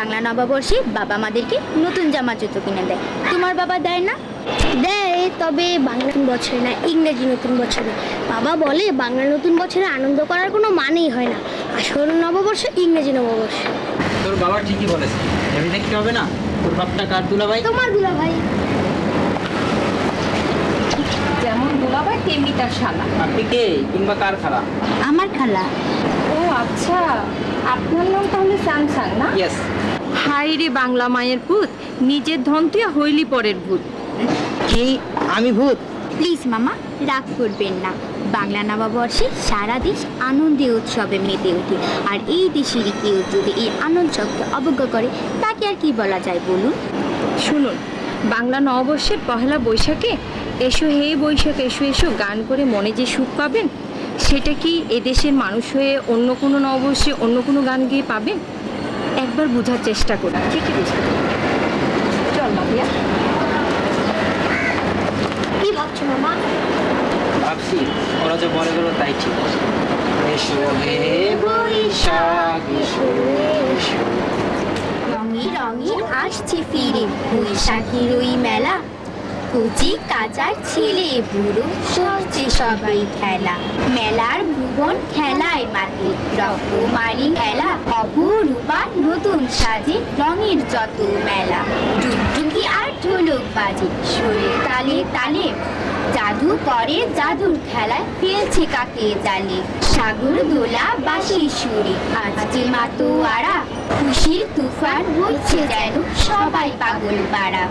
বাংলা নববর্ষে বাবা আমাদেরকে নতুন জামা জুতো কিনে দেয়। তোমার বাবা দেয় না? দেয়, তবে বাংলা নতুন বছরে না, ইংরেজি নতুন বছরে। বাবা বলে বাংলা নতুন বছরে আনন্দ করার কোনো মানেই হয় না, আসল নববর্ষ ইংরেজি নববর্ষ। তোর বাবা ঠিকই বলেছে, ভেবে দেখতে হবে না তোর বাপটা কার দুলাভাই। তোমার দুলাভাই। যেমন দুলাভাই তেমনি তার শালা। আপনি কে কিংবা কার খালা? আমার খালা। ও আচ্ছা, আপনার নাম তাহলে স্যামসাং না? ইয়েস। হাই রে বাংলা মায়ের পুত, নিজের ধন তুই হইলি পরের ভূত। কি আমি ভূত? প্লিজ মামা, রাগ করবেন না। বাংলা নববর্ষে সারা দেশ আনন্দে উৎসবে মেতে ওঠে, আর এই দেশেরই কেউ যদি এই আনন্দকে অবজ্ঞা করে তাকে আর কি বলা যায় বলুন? শুনুন, বাংলা নববর্ষের পহেলা বৈশাখে এসো হে বৈশাখ এসো এসো গান করে মনে যে সুখ পাবেন, সেটা কি এদেশের মানুষ হয়ে অন্য কোনো নববর্ষে অন্য কোনো গান গিয়ে পাবেন? একবার বোঝার চেষ্টা করুন। ঠিকই বুঝতে চল মাতিয়া। কি ভাবছো মামা? ভাবছি ওরা যে বলে গেলো তাই ঠিক। এসো হে বৈশাখ এসো এসো। রঙে রঙে আসছে ফিরে বৈশাখীর ওই মেলা, কচি কাচার ছেলে বুড়ো সরছে সবাই খেলা। মেলার ভুবন খেলায় মাতে রকমারি খেলা, অপরূপা নতুন সাজে রঙের যত মেলা। ডুগডুগি আর ঢোলক বাজে সুরে তালে তালে, জাদু করে জাদুর খেলায় ফেলছে কাকে জালে। সাগর দোলা বাঁশি সুরে আজকে মাতোয়ারা, খুশির তুফান হচ্ছে যেন সবাই পাগল পাড়া।